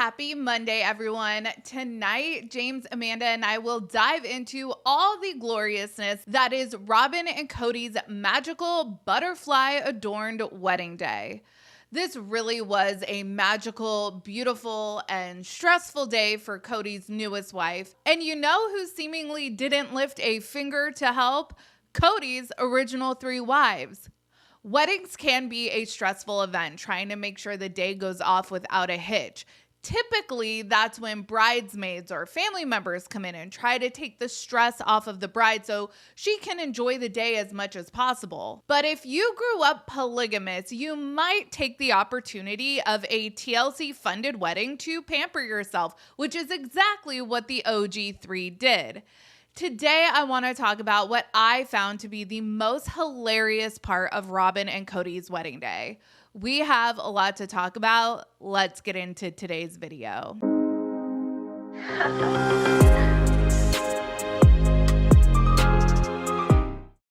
Happy Monday, everyone. Tonight, James, Amanda, and I will dive into all the gloriousness that is Robyn and Cody's magical butterfly-adorned wedding day. This really was a magical, beautiful, and stressful day for Cody's newest wife. And you know who seemingly didn't lift a finger to help? Cody's original 3 wives. Weddings can be a stressful event, trying to make sure the day goes off without a hitch. Typically, that's when bridesmaids or family members come in and try to take the stress off of the bride so she can enjoy the day as much as possible. But if you grew up polygamous, you might take the opportunity of a TLC-funded wedding to pamper yourself, which is exactly what the OG3 did. Today, I want to talk about what I found to be the most hilarious part of Robyn and Cody's wedding day. We have a lot to talk about. Let's get into today's video.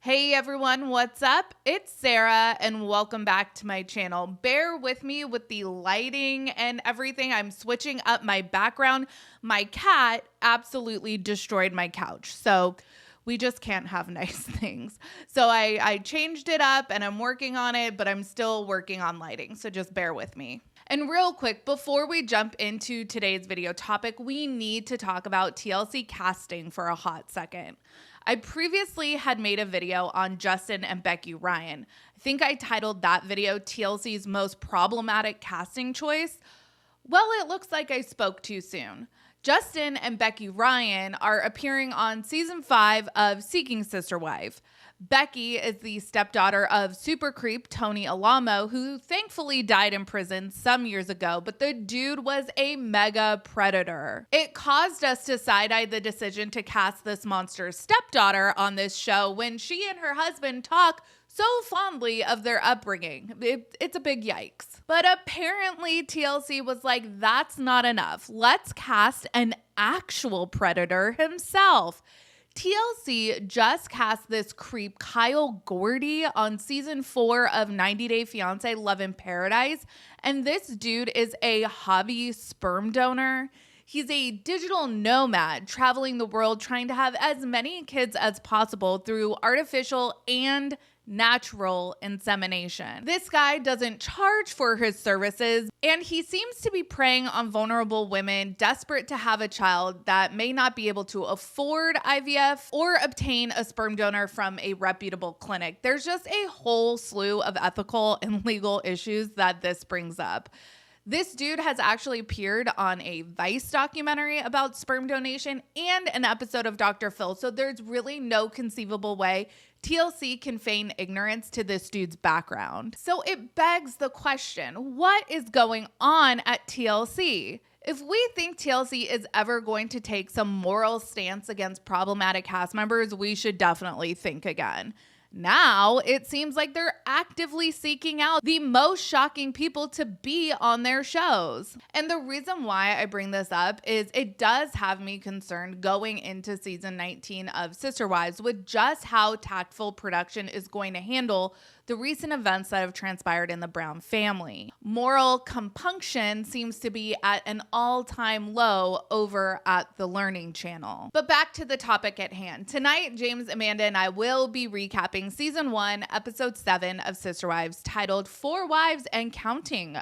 Hey everyone, what's up? It's Sarah and welcome back to my channel. Bear with me with the lighting and everything. I'm switching up my background. My cat absolutely destroyed my couch, so we just can't have nice things. So I changed it up and I'm working on it, but I'm still working on lighting, so just bear with me. And real quick, before we jump into today's video topic, we need to talk about TLC casting for a hot second. I previously had made a video on Justin and Becky Ryan. I think I titled that video TLC's most problematic casting choice. Well, it looks like I spoke too soon. Justin and Becky Ryan are appearing on season 5 of Seeking Sister Wife. Becky is the stepdaughter of super creep Tony Alamo, who thankfully died in prison some years ago, but the dude was a mega predator. It caused us to side-eye the decision to cast this monster's stepdaughter on this show when she and her husband talk so fondly of their upbringing. It's a big yikes. But apparently TLC was like, that's not enough. Let's cast an actual predator himself. TLC just cast this creep Kyle Gordy on season 4 of 90 Day Fiancé Love in Paradise. And this dude is a hobby sperm donor. He's a digital nomad traveling the world trying to have as many kids as possible through artificial and natural insemination. This guy doesn't charge for his services, and he seems to be preying on vulnerable women desperate to have a child that may not be able to afford IVF or obtain a sperm donor from a reputable clinic. There's just a whole slew of ethical and legal issues that this brings up. This dude has actually appeared on a Vice documentary about sperm donation and an episode of Dr. Phil, so there's really no conceivable way TLC can feign ignorance to this dude's background. So it begs the question, what is going on at TLC? If we think TLC is ever going to take some moral stance against problematic cast members, we should definitely think again. Now, it seems like they're actively seeking out the most shocking people to be on their shows. And the reason why I bring this up is it does have me concerned going into season 19 of Sister Wives with just how tactful production is going to handle the recent events that have transpired in the Brown family. Moral compunction seems to be at an all-time low over at the Learning Channel. But back to the topic at hand. Tonight, James, Amanda, and I will be recapping season 1, episode 7 of Sister Wives, titled 4 Wives and Counting ...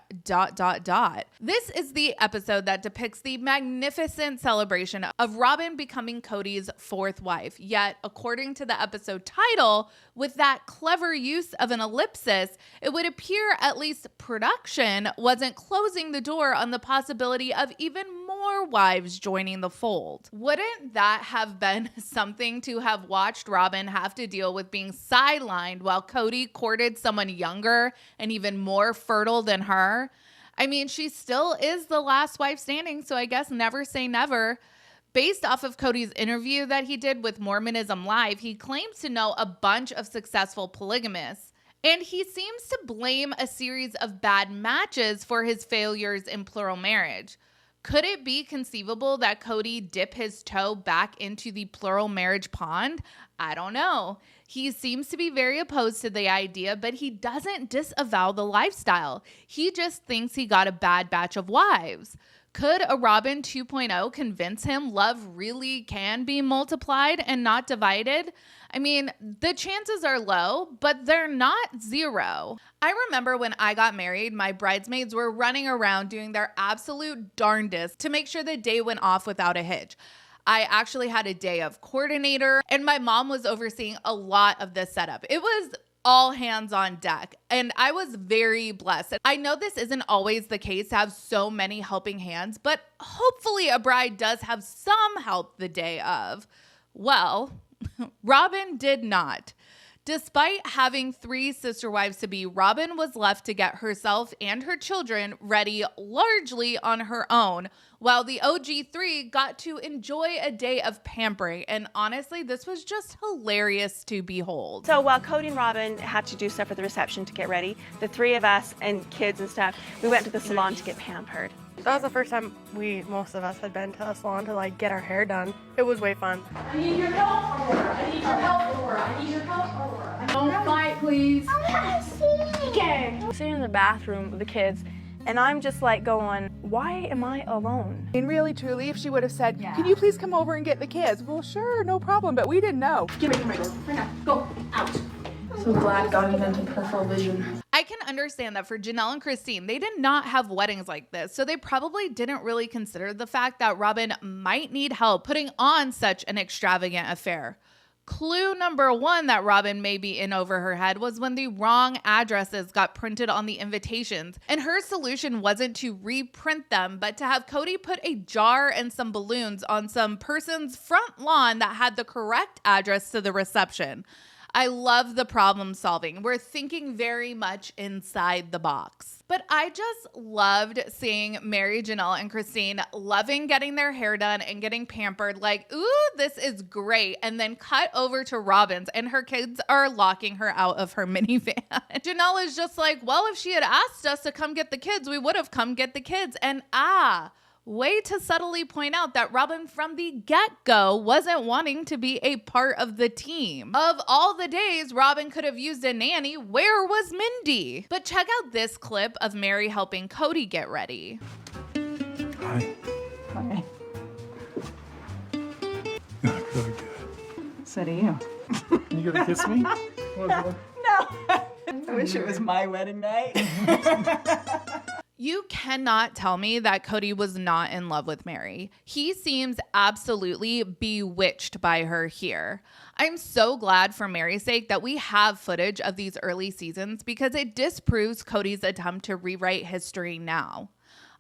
This is the episode that depicts the magnificent celebration of Robyn becoming Cody's 4th wife. Yet, according to the episode title, with that clever use of an ellipsis, it would appear at least production wasn't closing the door on the possibility of even more wives joining the fold. Wouldn't that have been something to have watched Robyn have to deal with being sidelined while Cody courted someone younger and even more fertile than her? I mean, she still is the last wife standing, so I guess never say never. Based off of Cody's interview that he did with Mormonism Live, he claims to know a bunch of successful polygamists, and he seems to blame a series of bad matches for his failures in plural marriage. Could it be conceivable that Cody dip his toe back into the plural marriage pond? I don't know. He seems to be very opposed to the idea, but he doesn't disavow the lifestyle. He just thinks he got a bad batch of wives. Could a Robyn 2.0 convince him love really can be multiplied and not divided? I mean, the chances are low, but they're not zero. I remember when I got married, my bridesmaids were running around doing their absolute darndest to make sure the day went off without a hitch. I actually had a day of coordinator, and my mom was overseeing a lot of this setup. It was all hands on deck, and I was very blessed. I know this isn't always the case to have so many helping hands, but hopefully a bride does have some help the day of. Well, Robyn did not. Despite having 3 sister wives to be, Robyn was left to get herself and her children ready largely on her own, while the OG3 got to enjoy a day of pampering. And honestly, this was just hilarious to behold. So while Cody and Robyn had to do stuff at the reception to get ready, the 3 of us and kids and stuff, we went to the salon to get pampered. That was the first time most of us had been to a salon to like get our hair done. It was way fun. I need your help, Aurora. I need your help, Aurora. I need your help, Aurora. Don't fight, please. I'm sitting in the bathroom with the kids, and I'm just like going, why am I alone? And really, truly, if she would have said, can you please come over and get the kids? Well, sure, no problem, but we didn't know. Get away from my door. Right now. Go. Out. So glad God invented peripheral vision. I can understand that for Janelle and Christine, they did not have weddings like this, so they probably didn't really consider the fact that Robyn might need help putting on such an extravagant affair. Clue number 1 that Robyn may be in over her head was when the wrong addresses got printed on the invitations, and her solution wasn't to reprint them, but to have Cody put a jar and some balloons on some person's front lawn that had the correct address to the reception. I love the problem solving. We're thinking very much inside the box. But I just loved seeing Mary, Janelle, and Christine loving getting their hair done and getting pampered. Like, ooh, this is great. And then cut over to Robyn's, and her kids are locking her out of her minivan. Janelle is just like, well, if she had asked us to come get the kids, we would have come get the kids. And way to subtly point out that Robyn from the get-go wasn't wanting to be a part of the team. Of all the days Robyn could have used a nanny, where was Mindy? But check out this clip of Mary helping Cody get ready. Hi. Hi. You look really good. So do you. You gonna kiss me? No. I wish it was my wedding night. You cannot tell me that Cody was not in love with Mary. He seems absolutely bewitched by her here. I'm so glad for Mary's sake that we have footage of these early seasons because it disproves Cody's attempt to rewrite history now.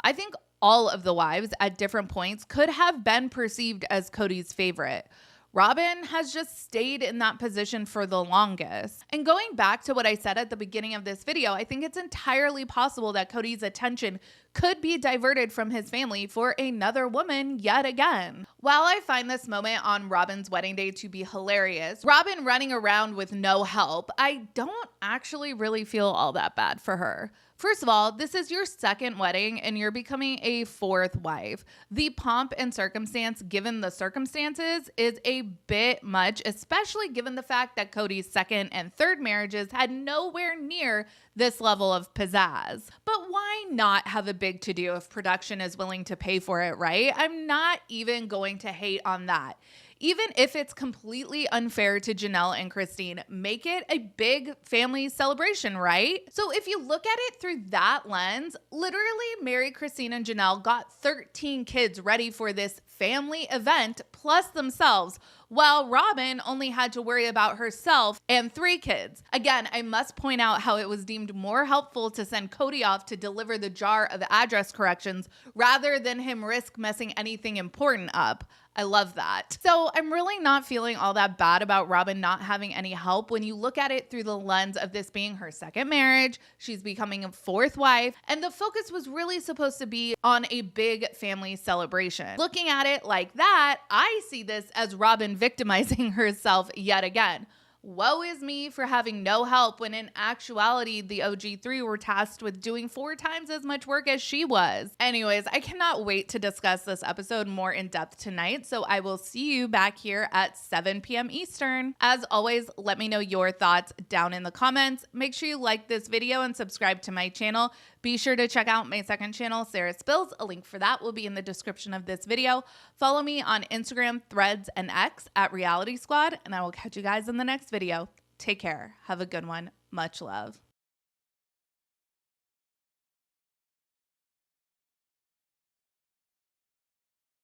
I think all of the wives at different points could have been perceived as Cody's favorite. Robyn has just stayed in that position for the longest. And going back to what I said at the beginning of this video, I think it's entirely possible that Cody's attention could be diverted from his family for another woman yet again. While I find this moment on Robyn's wedding day to be hilarious, Robyn running around with no help, I don't actually really feel all that bad for her. First of all, this is your 2nd wedding and you're becoming a 4th wife. The pomp and circumstance, given the circumstances, is a bit much, especially given the fact that Cody's 2nd and 3rd marriages had nowhere near this level of pizzazz. But why not have a big to-do if production is willing to pay for it, right? I'm not even going to hate on that. Even if it's completely unfair to Janelle and Christine, make it a big family celebration, right? So if you look at it through that lens, literally Mary, Christine, and Janelle got 13 kids ready for this family event plus themselves, while Robyn only had to worry about herself and 3 kids. Again, I must point out how it was deemed more helpful to send Cody off to deliver the jar of address corrections rather than him risk messing anything important up. I love that. So I'm really not feeling all that bad about Robyn not having any help when you look at it through the lens of this being her 2nd marriage, she's becoming a 4th wife, and the focus was really supposed to be on a big family celebration. Looking at it like that, I see this as Robyn victimizing herself yet again. Woe is me for having no help when in actuality, the OG3 were tasked with doing 4 times as much work as she was. Anyways, I cannot wait to discuss this episode more in depth tonight, so I will see you back here at 7 p.m. Eastern. As always, let me know your thoughts down in the comments. Make sure you like this video and subscribe to my channel. Be sure to check out my second channel, Sarah Spills. A link for that will be in the description of this video. Follow me on Instagram, Threads, and X at Reality Squad, and I will catch you guys in the next video. Take care. Have a good one. Much love.